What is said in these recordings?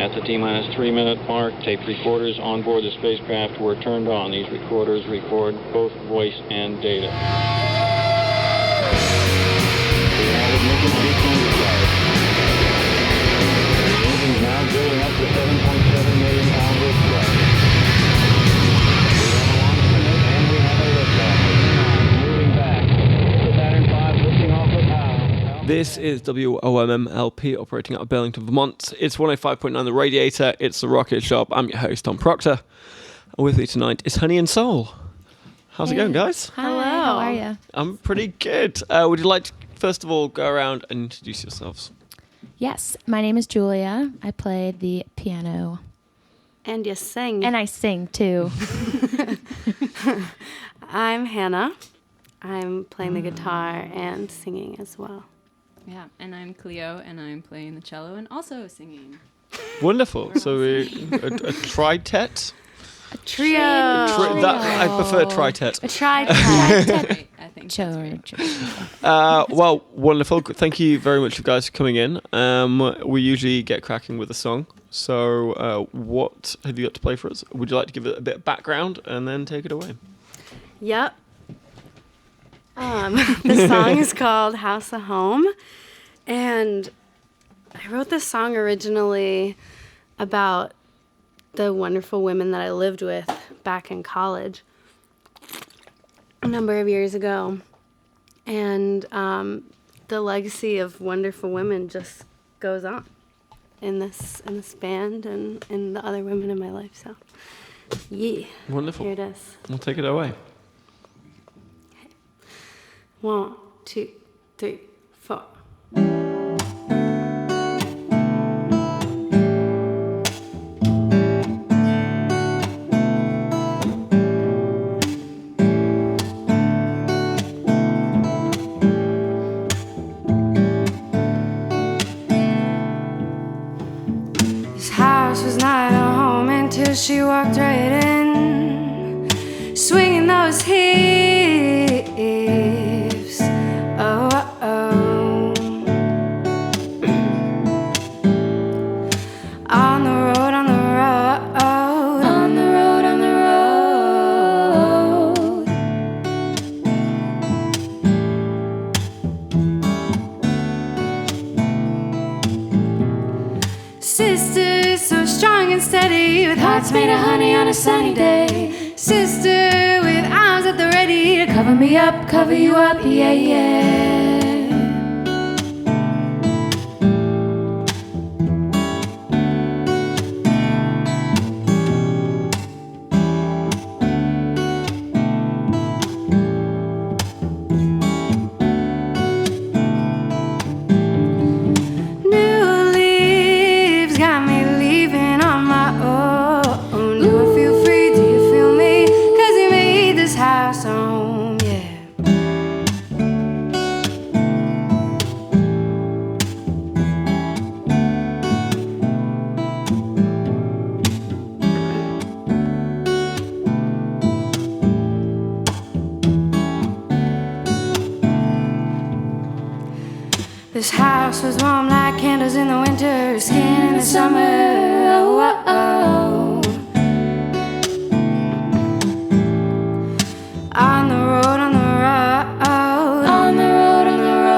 At the T-minus 3-minute mark, tape recorders on board the spacecraft were turned on. These recorders record both voice and data. We have ignition sequence start. The engine's now building up to 7.7 million pounds of thrust. We have a launch commit and we have a liftoff. Moving back. The Saturn V lifting off the power. This is WOMMLP operating out of Burlington, Vermont. It's 105.9 The Radiator. It's The Rocket Shop. I'm your host, Tom Proctor. And with me tonight is Honey and Soul. How's it going, guys? Hello. How are you? I'm pretty good. Would you like to, first of all, go around and introduce yourselves? Yes, my name is Julia. I play the piano. And you sing. And I sing, too. I'm Hannah. I'm playing the guitar and singing as well. Yeah, and I'm Cleo, and I'm playing the cello and also singing. Wonderful. So a tritet? A trio. I prefer tritet. A tritet. Right, I think George. Well, wonderful. Thank you very much, you guys, for coming in. We usually get cracking with a song. So what have you got to play for us? Would you like to give it a bit of background and then take it away? Yep. The song is called House of Home. And I wrote this song originally about the wonderful women that I lived with back in college a number of years ago. And the legacy of wonderful women just goes on in this band and in the other women in my life. So, yeah. Wonderful. Here it is. We'll take it away. 1, 2, 3, 4. This house was not a home until she walked right in, swinging those hips. Oh, oh. On the road, on the road, on the road, on the road. Sister, so strong and steady, with hearts made of honey on a sunny day. Sister, with arms at the ready to cover me up, cover you up, yeah, yeah. New leaves got me leaving on my own. Do I feel free? Do you feel me? 'Cause you made this house home, yeah. This house was warm like candles in the winter, skin in the summer. Oh, oh, oh. On the road, on the road, on the road, on the road.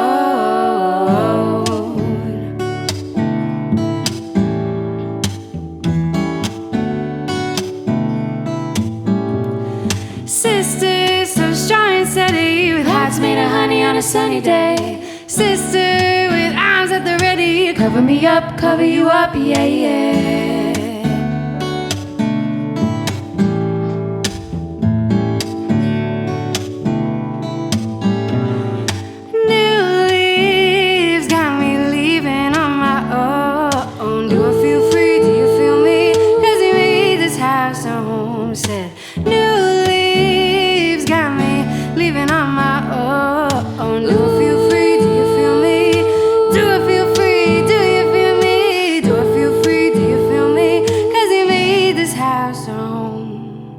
Sister, so strong and steady, with hearts made of honey on a sunny day. Sister, with arms at the ready, cover me up, cover you up, yeah, yeah. New leaves got me leaving on my own. Do I feel free? Do you feel me? 'Cause you made this house a home. Said, new leaves got me leaving on my own. Do I feel free? Do you feel me? Do I feel free? Do you feel me? Do I feel free? Do you feel me? 'Cause you made this house a home.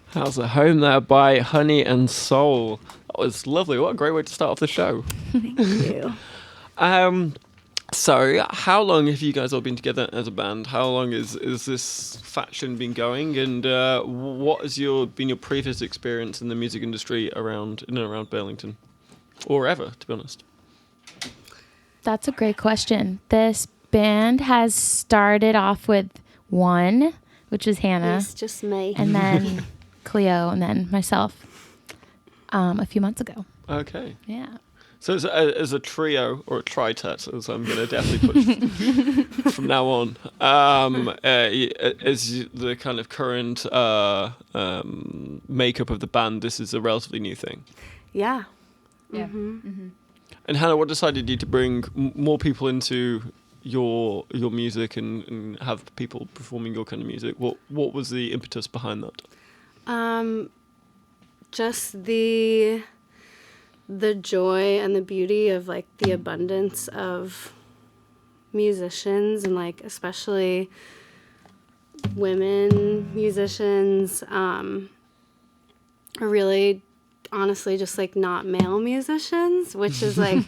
How's the home there by Honey and Soul? That was lovely. What a great way to start off the show. Thank you. So, how long have you guys all been together as a band? How long is this faction been going? And what has been your previous experience in the music industry in and around Burlington, or ever, to be honest? That's a great question. This band has started off with one, which is Hannah, It's just me. and then Cleo, and then myself a few months ago. Okay. Yeah. So as a trio, or a tritet, as I'm going to definitely put from now on, is the kind of current makeup of the band, this is a relatively new thing. Yeah. Yeah. And Hannah, what decided you to bring more people into your music and have people performing your kind of music? What was the impetus behind that? Just the joy and the beauty of like the abundance of musicians, and like especially women musicians, are really honestly just like not male musicians, which is like,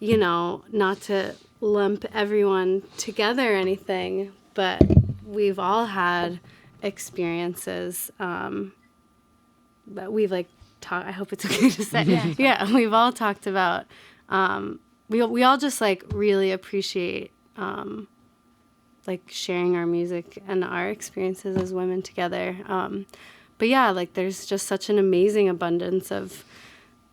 not to lump everyone together or anything, but we've all had experiences that we've like I hope it's okay to say. Yeah, we've all talked about. We all just like really appreciate like sharing our music and our experiences as women together. But yeah, like there's just such an amazing abundance of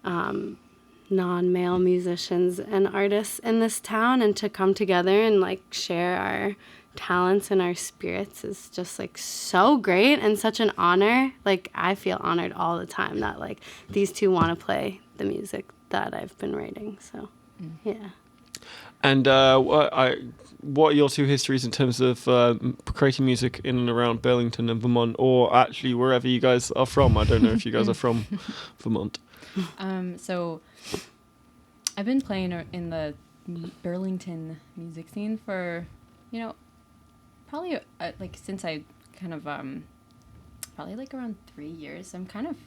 non-male musicians and artists in this town, and to come together and like share our talents and our spirits is just like so great and such an honor. Like I feel honored all the time that like these two want to play the music that I've been writing. So yeah. And what are your two histories in terms of creating music in and around Burlington and Vermont, or actually wherever you guys are from? I don't know if you guys are from Vermont. So I've been playing in the Burlington music scene for, probably like since I kind of probably like around 3 years. I'm kind of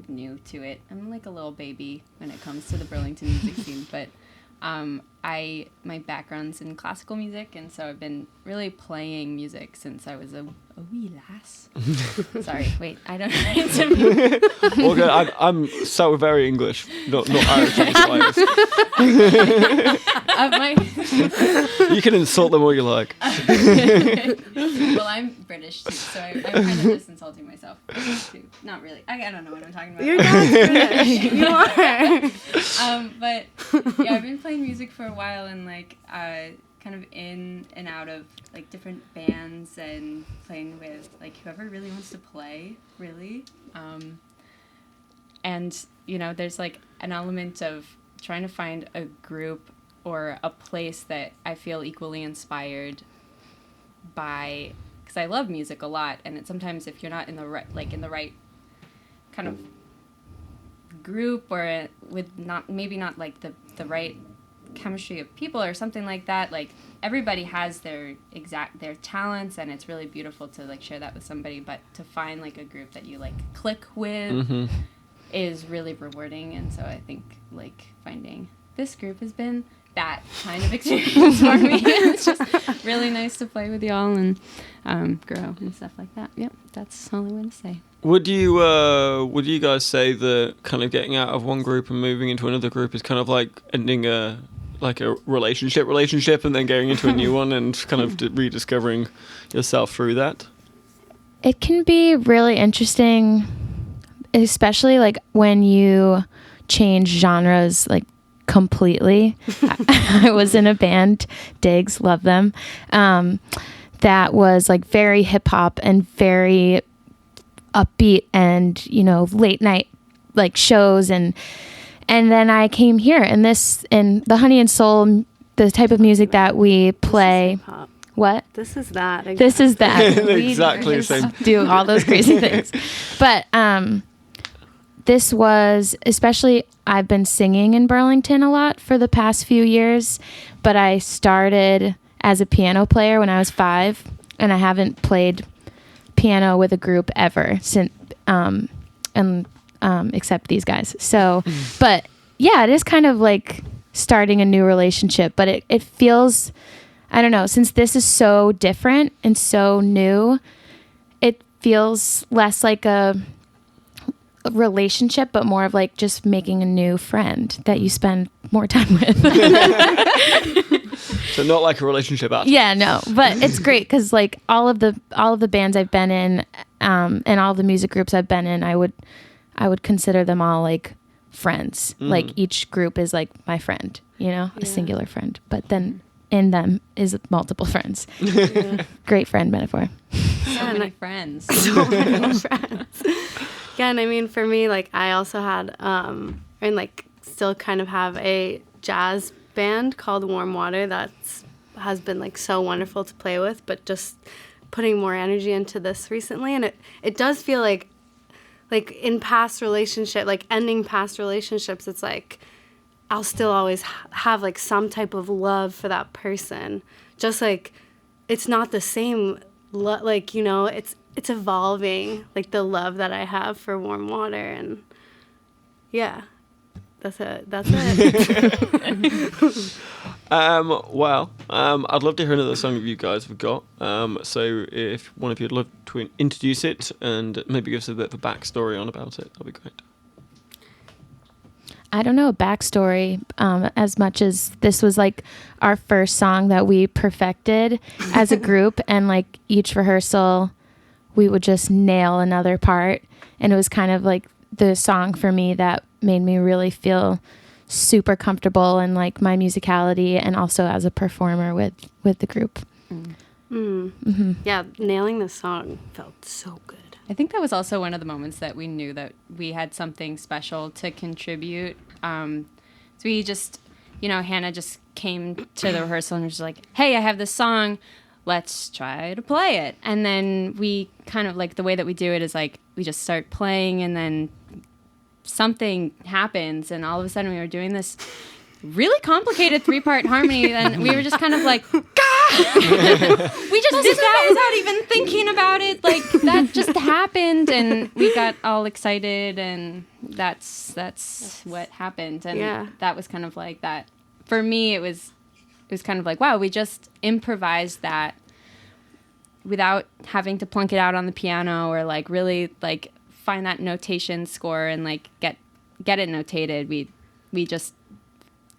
new to it. I'm like a little baby when it comes to the Burlington music scene, but my background's in classical music, and so I've been really playing music since I was a wee lass. Sorry, wait, I don't know. Well, good. I'm so very English, not Irish. You can insult them all you like. Well, I'm British too, so I'm kind of just insulting myself too. Not really. I don't know what I'm talking about. You're not British. You are. But yeah, I've been playing music for a while, and like kind of in and out of like different bands, and playing with like whoever really wants to play, really. And there's like an element of trying to find a group or a place that I feel equally inspired by, because I love music a lot, and sometimes if you're not in the right kind of group, or with maybe not like the right chemistry of people or something like that, like everybody has their talents, and it's really beautiful to like share that with somebody, but to find like a group that you like click with is really rewarding. And so I think like finding this group has been that kind of experience for me. It's just really nice to play with y'all and grow and stuff like that. Yep, that's all I want to say. Would you guys say that kind of getting out of one group and moving into another group is kind of like ending a relationship and then going into a new one and kind of rediscovering yourself through that? It can be really interesting, especially like when you change genres like completely. I was in a band, Diggs, love them, that was like very hip hop and very upbeat, and late night like shows, and then I came here, and the Honey and Soul, the type of music that we play. This is hip-hop. What? This is that. This is that. We Exactly the just same. do all those crazy things. But this was, especially, I've been singing in Burlington a lot for the past few years, but I started as a piano player when I was 5, and I haven't played piano with a group ever since, except these guys. So, but yeah, it is kind of like starting a new relationship, but it feels, I don't know, since this is so different and so new, it feels less like a relationship, but more of like just making a new friend that you spend more time with. So not like a relationship at all. Yeah, no, but it's great because like all of the bands I've been in, and all the music groups I've been in, I would consider them all like friends. Like each group is like my friend, you know, a singular friend. But then in them is multiple friends. Great friend metaphor. So many friends. So many friends. Yeah, and I mean, for me, like, I also had, and like, still kind of have a jazz band called Warm Water has been, like, so wonderful to play with, but just putting more energy into this recently, and it does feel like in past relationship, like, ending past relationships, it's like, I'll still always have, like, some type of love for that person. Just, like, it's not the same, like, you know, it's evolving, like the love that I have for Warm Water, and yeah, that's it. Well, I'd love to hear another song that you guys have got. So if one of you'd love to introduce it and maybe give us a bit of a backstory on about it, that'd be great. I don't know a backstory as much as this was like our first song that we perfected as a group, and like each rehearsal we would just nail another part, and it was kind of like the song for me that made me really feel super comfortable in like my musicality and also as a performer with the group. Yeah, nailing the song felt so good. I think that was also one of the moments that we knew that we had something special to contribute. So we just, you know, Hannah just came to the rehearsal and was like, hey, I have this song. Let's try to play it. And then we kind of like, the way that we do it is like, we just start playing and then something happens. And all of a sudden we were doing this really complicated 3-part harmony. And we were just kind of like, we just did that without even thinking about it. Like that just happened and we got all excited and that's what happened. And that was kind of like that. For me, it was kind of like, wow, we just improvised that without having to plunk it out on the piano or like really like find that notation score and like get it notated. We just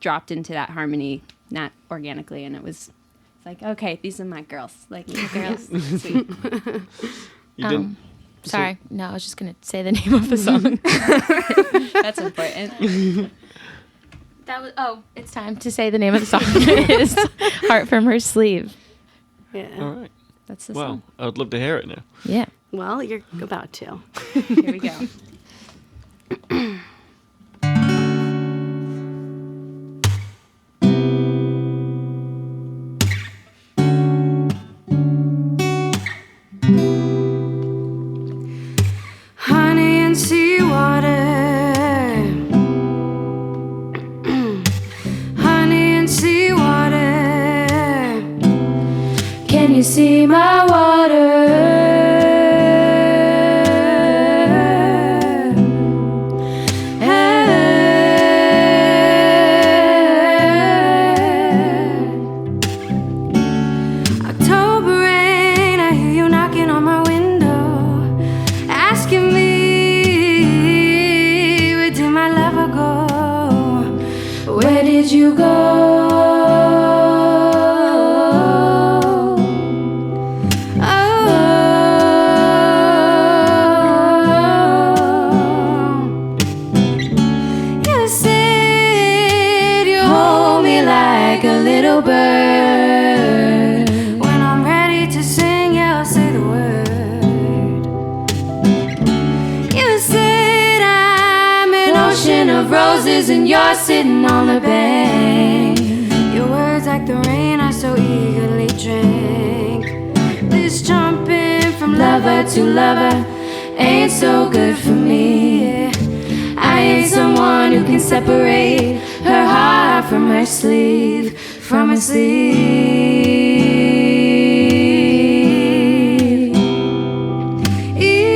dropped into that harmony, not organically, and it's like, okay, these are my girls, like girls. Sweet. You didn't. Sorry, no, I was just gonna say the name of the song. That's important. It's time to say the name of the song. It is Heart from Her Sleeve. Yeah. All right. That's the Well, song. I'd love to hear it now. Yeah. Well, you're about to. Here we go. Honey and seawater. Honey and seawater. Can you see my water? October rain, I hear you knocking on my window, asking me, where did my lover go? Where did you go? You said you hold me like a little bird. When I'm ready to sing, yeah, I'll say the word. You said I'm an ocean of roses and you're sitting on the bank. Your words like the rain I so eagerly drank. This jumping from lover to lover ain't so good for me. I ain't someone who can separate her heart from her sleeve, from her sleeve. Eve.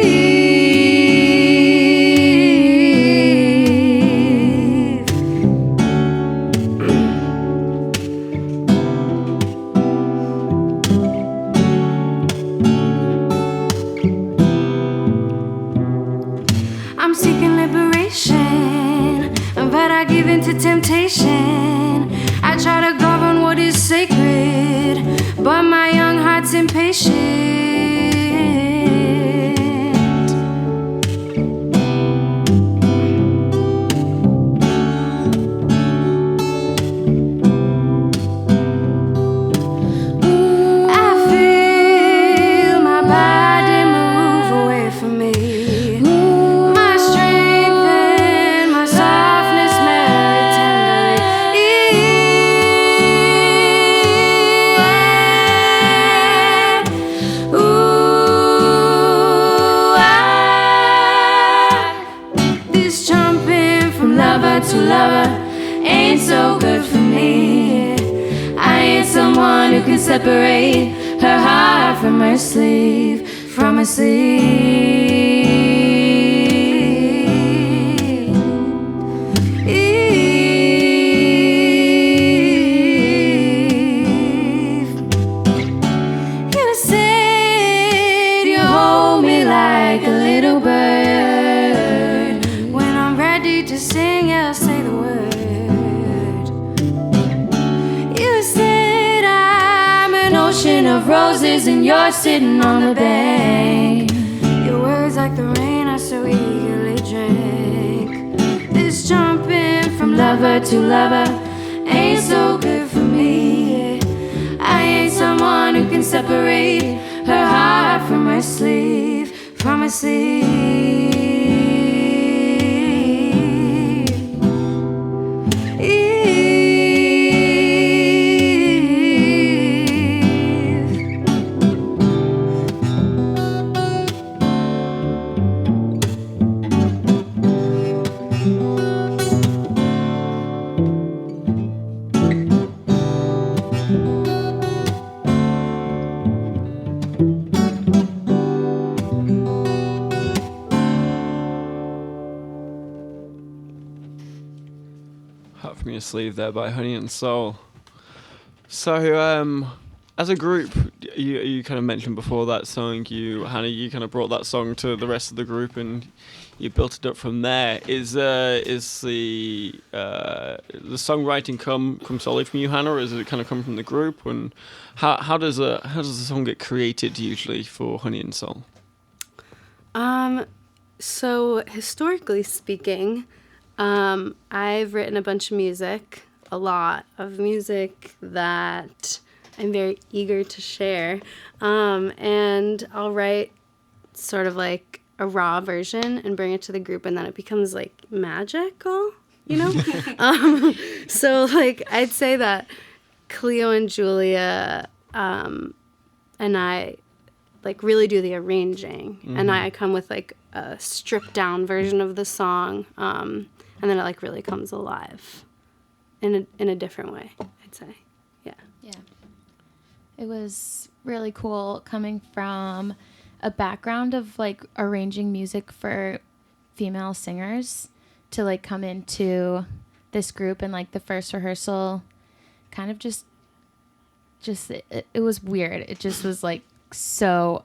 nation. I try to govern what is sacred, but my young heart's impatient. To lover ain't so good for me. I ain't someone who can separate her heart from her sleeve, from her sleeve. You said you hold me like a little bird. When I'm ready to sing, I'll say the word. You said I'm an ocean of roses and you're sitting on the bank. Your words like the rain I so eagerly drank. This jumping from lover to lover ain't so good for me. I ain't someone who can separate her heart from her sleeve, from her sleeve. Hot from Your Sleeve there by Honey and Soul. So, as a group, you kind of mentioned before that song, Hannah, you kind of brought that song to the rest of the group and you built it up from there. Is the songwriting come solely from you, Hannah, or does it kind of come from the group? And how does the song get created usually for Honey and Soul? So historically speaking, I've written a bunch of music, a lot of music that I'm very eager to share. And I'll write sort of like a raw version and bring it to the group, and then it becomes like magical, you know? So like I'd say that Cleo and Julia and I like really do the arranging, and I come with like a stripped down version of the song, and then it like really comes alive in a different way, I'd say. Yeah. It was really cool coming from a background of like arranging music for female singers to like come into this group, and like the first rehearsal kind of just it was weird. It just was like, so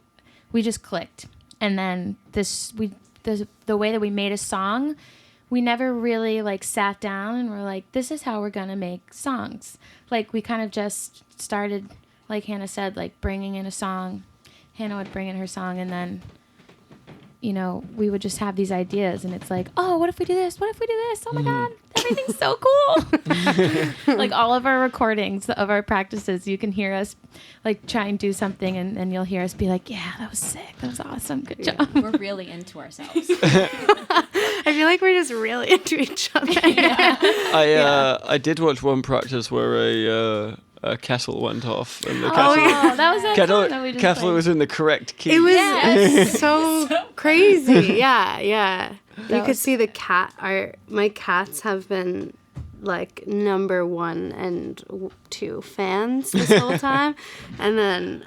we just clicked. And then the way that we made a song, we never really like sat down and were like, this is how we're going to make songs. Like we kind of just started, like Hannah said, like bringing in a song. Hannah would bring in her song, and then, you know, we would just have these ideas, and it's like, oh, what if we do this? What if we do this? Oh my God, everything's so cool. Like all of our recordings of our practices, you can hear us like try and do something, and then you'll hear us be like, yeah, that was sick. That was awesome. Good job. We're really into ourselves. I feel like we're just really into each other. I did watch one practice where a kettle went off, and the kettle, that was that song that we just kettle played. was in the correct key. It was so crazy. Yeah. You could was- see the cat art. My cats have been like number 1 and 2 fans this whole time. And then,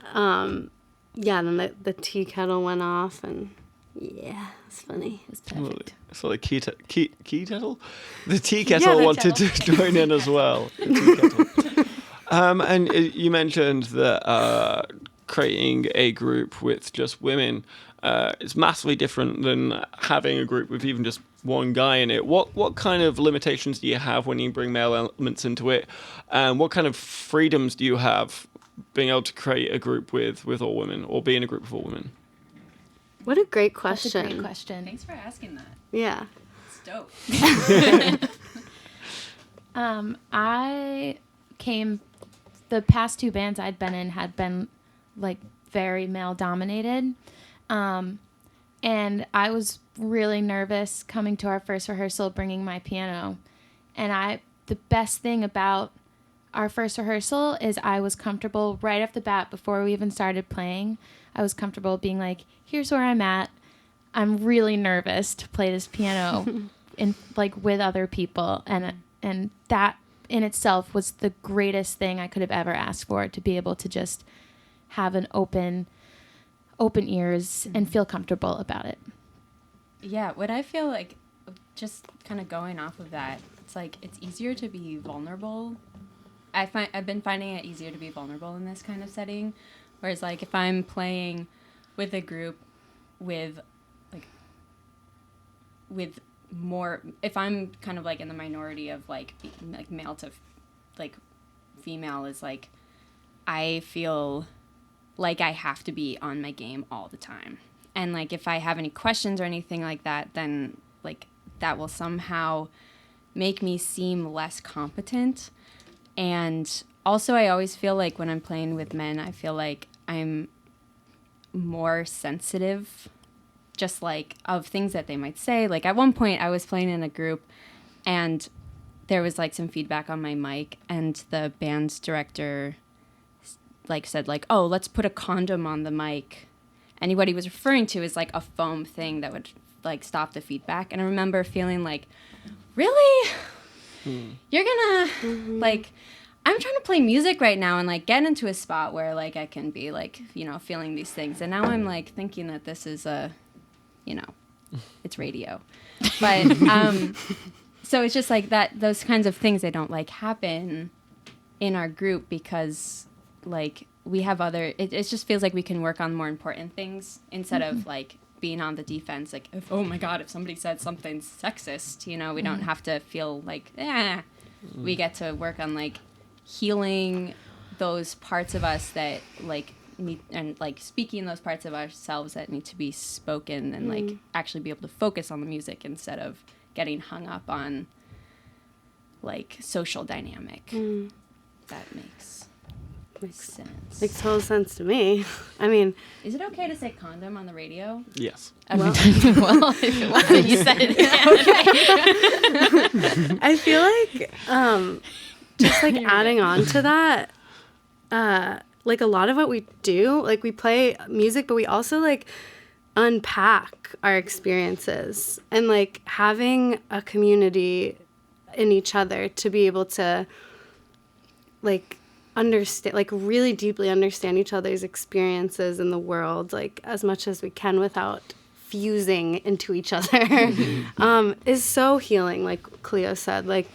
then the tea kettle went off, and yeah, it's funny. It was perfect. So the key kettle? The tea kettle the wanted kettle. to join in as well. The tea kettle. And you mentioned that creating a group with just women is massively different than having a group with even just one guy in it. What kind of limitations do you have when you bring male elements into it? And what kind of freedoms do you have being able to create a group with all women or be in a group of all women? What a great That's question. a great question. Thanks for asking that. Yeah. It's dope. I came, the past two bands I'd been in had been like very male dominated. And I was really nervous coming to our first rehearsal, bringing my piano. And the best thing about our first rehearsal is I was comfortable right off the bat before we even started playing. I was comfortable being like, here's where I'm at. I'm really nervous to play this piano in like with other people. And that in itself was the greatest thing I could have ever asked for, to be able to just have an open ears and feel comfortable about it. Yeah, what I feel like, just kind of going off of that, it's like it's easier to be vulnerable. I've been finding it easier to be vulnerable in this kind of setting, whereas like if I'm playing with a group with more, if I'm kind of like in the minority of like male to like female, is like I feel like I have to be on my game all the time. And like if I have any questions or anything like that, then like that will somehow make me seem less competent. And also I always feel like when I'm playing with men, I feel like I'm more sensitive, just like of things that they might say. Like at one point I was playing in a group and there was like some feedback on my mic, and the band's director like said like, oh, let's put a condom on the mic. And what he was referring to is like a foam thing that would like stop the feedback. And I remember feeling like, really? You're gonna like, I'm trying to play music right now and like get into a spot where like I can be like, you know, feeling these things. And now I'm like thinking that this is it's radio. But so it's just like that, those kinds of things, they don't like happen in our group because like we have other, it just feels like we can work on more important things instead of like being on the defense. Like, if, oh my God, if somebody said something sexist, you know, we don't have to feel like, we get to work on like healing those parts of us that like need, and like speaking those parts of ourselves that need to be spoken, and like actually be able to focus on the music instead of getting hung up on like social dynamic. That makes sense. Makes total sense to me. I mean, Is it okay to say condom on the radio? Yes. Well, if it wasn't, you said it. I feel like just like adding on to that, like a lot of what we do, like we play music, but we also like unpack our experiences, and like having a community in each other to be able to like understand, like really deeply understand each other's experiences in the world, like as much as we can without fusing into each other, is so healing. Like Cleo said, like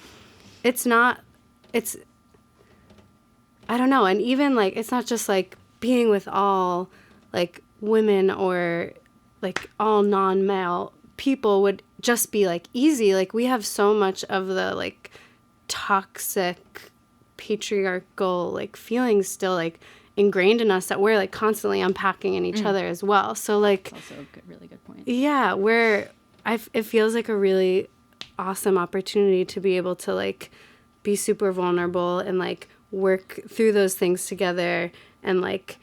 I don't know. And even like, it's not just like being with all like women or like all non-male people would just be like easy. Like we have so much of the like toxic patriarchal like feelings still like ingrained in us that we're like constantly unpacking in each other as well. So like, That's also a really good point. yeah, it feels like a really awesome opportunity to be able to like be super vulnerable and like work through those things together and like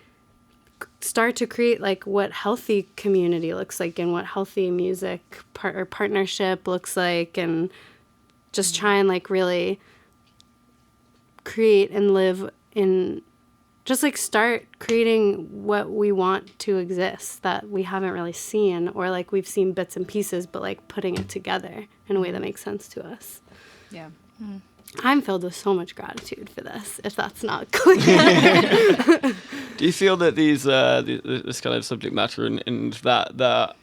start to create like what healthy community looks like and what healthy music or partnership looks like, and just try and like really create and live in, just like start creating what we want to exist that we haven't really seen, or like we've seen bits and pieces, but like putting it together in a way that makes sense to us. Yeah. I'm filled with so much gratitude for this, if that's not clear. Do you feel that these this kind of subject matter and that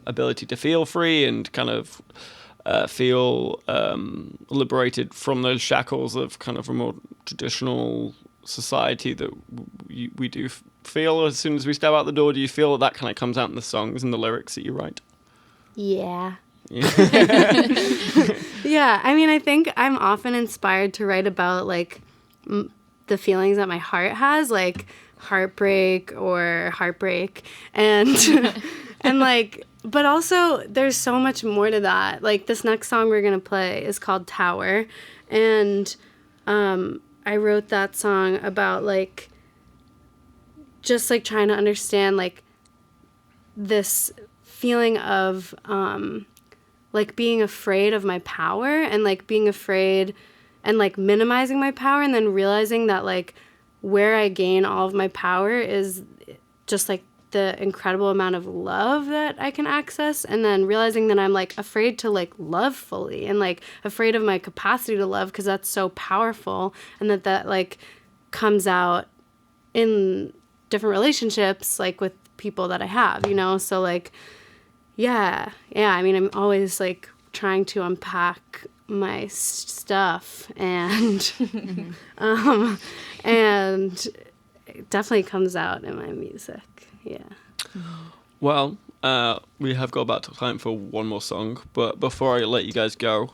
ability to feel free and kind of feel liberated from those shackles of kind of a more traditional society that we do feel as soon as we step out the door? Do you feel that kind of comes out in the songs and the lyrics that you write? Yeah. Yeah, I mean, I think I'm often inspired to write about like the feelings that my heart has, like heartbreak or heartbreak, and and like, but also there's so much more to that. Like this next song we're gonna play is called Tower, and I wrote that song about like just like trying to understand like this feeling of like being afraid of my power and like being afraid and like minimizing my power, and then realizing that like where I gain all of my power is just like the incredible amount of love that I can access, and then realizing that I'm like afraid to like love fully and like afraid of my capacity to love because that's so powerful, and that like comes out in different relationships like with people that I have, you know? So like yeah, I mean, I'm always like trying to unpack my stuff, and and it definitely comes out in my music. Yeah. Well, we have got about time for one more song, but before I let you guys go,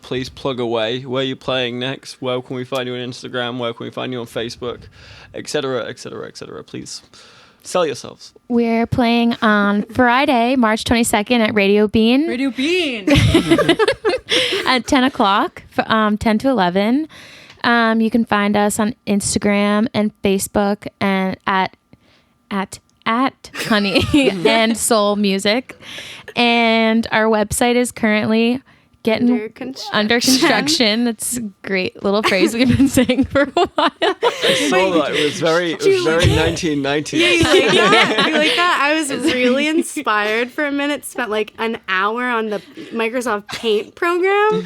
please plug away. Where are you playing next? Where can we find you on Instagram? Where can we find you on Facebook? Etc., etc., etc. Please sell yourselves. We're playing on Friday, March 22nd at Radio Bean Radio Bean. at 10 o'clock, 10 to 11. You can find us on Instagram and Facebook and at Honey and Soul Music. And our website is currently getting under construction. That's a great little phrase we've been saying for a while. I saw that. It was very 1990s. Yeah, you like that? You like that? I was really inspired for a minute. Spent like an hour on the Microsoft Paint program,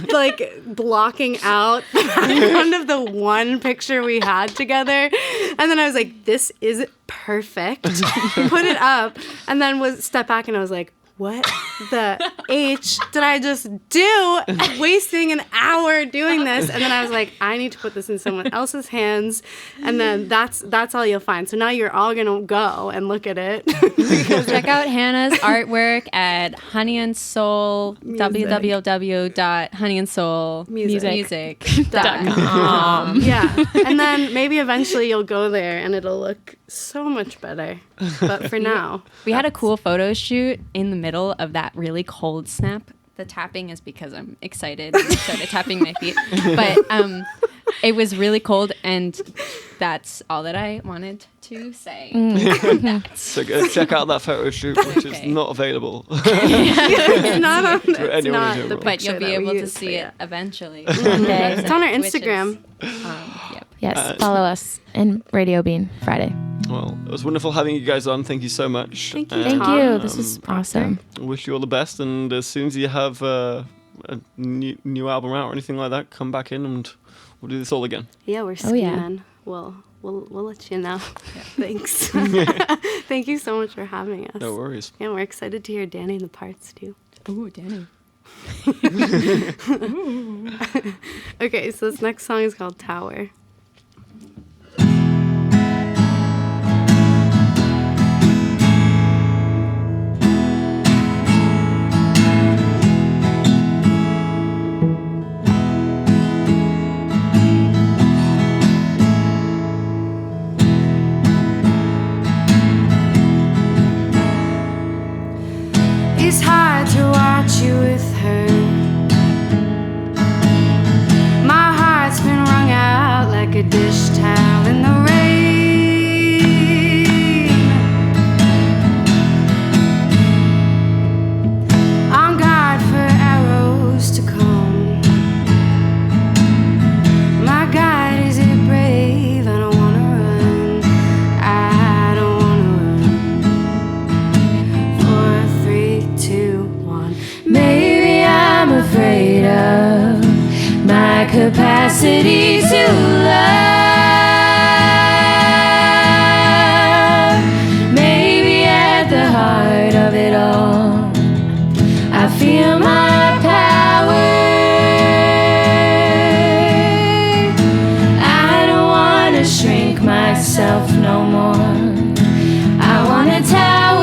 like blocking out the background of the one picture we had together. And then I was like, this is perfect. Put it up. And then step back and I was like, what the H did I just do? Wasting an hour doing this. And then I was like, I need to put this in someone else's hands. And then that's all you'll find. So now you're all going to go and look at it. Check out Hannah's artwork at Honey and Soul, www.honeyandsoulmusic.com. Yeah. And then maybe eventually you'll go there and it'll look so much better. But for now. We had a cool photo shoot in the middle of that really cold snap. The tapping is because I'm excited and started tapping my feet. But it was really cold, and that's all that I wanted to say. So go check out that photo shoot, which is not available. It's not on Anyone in not general. the But you'll be picture that we able to used, see but it yeah. eventually. Okay. It's on our Which is, Instagram. yep. Yes, follow us in Radio Bean Friday. Well, it was wonderful having you guys on. Thank you so much. Thank you, Thank Tom. you. This was awesome. I wish you all the best, and as soon as you have a new album out or anything like that, come back in and we'll do this all again. Yeah, we're Oh, yeah. scheming. We'll let you know. Thanks. Thank you so much for having us. No worries. Yeah, we're excited to hear Danny in the parts too. Ooh, Danny. Okay, so this next song is called Tower. It's hard to watch you with her. My heart's been wrung out like a dish towel in the rain. On guard for arrows to come. My God, is it brave? I don't wanna run. I don't wanna run. 4, 3, 2, 1. Maybe I'm afraid of my capacity to love. Maybe at the heart of it all, I feel my power. I don't want to shrink myself no more. I want a tower.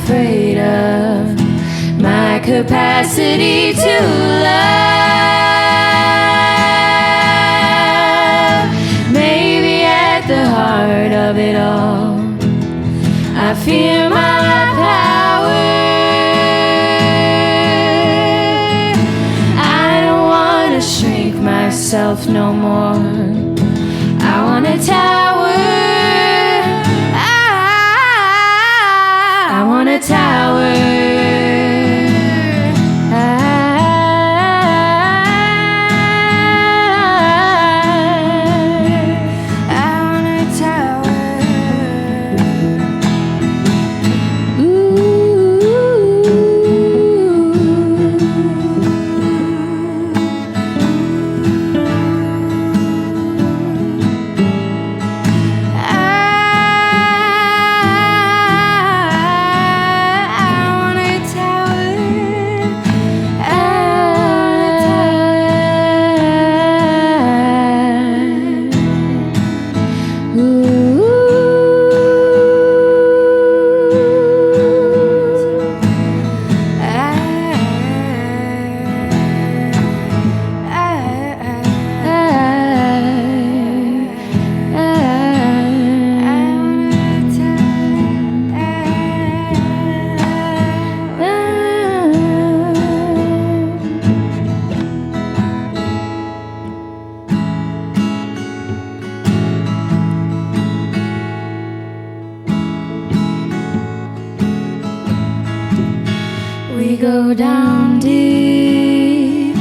afraid of my capacity to love. Maybe at the heart of it all, I fear my power. I don't want to shrink myself no more. I want a tower. I want a tower. I want a tower. We go down deep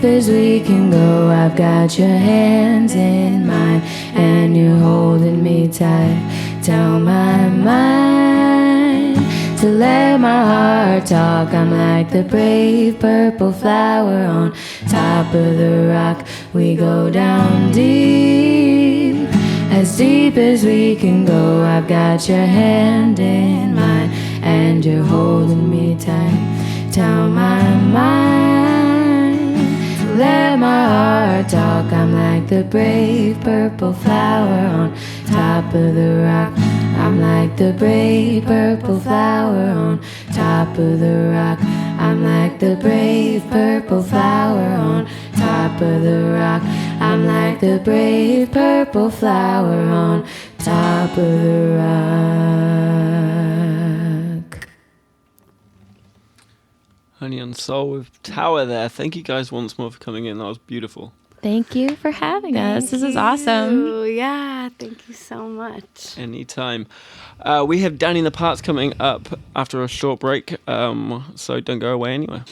as we can go. I've got your hands in mine, and you're holding me tight. Tell my mind to let my heart talk. I'm like the brave purple flower on top of the rock. We go down deep as we can go. I've got your hand in mine, and you're holding me tight. Tell my mind to let my heart talk. I'm like the brave purple flower on top of the rock. I'm like the brave purple flower on top of the rock. I'm like the brave purple flower on top of the rock. I'm like the brave purple flower on top of the rock. Honey and Soul with Tower there. Thank you guys once more for coming in. That was beautiful. Thank you for having us. This is awesome. Ooh, yeah, thank you so much. Anytime. We have Danny in the Parts coming up after a short break, so don't go away anywhere.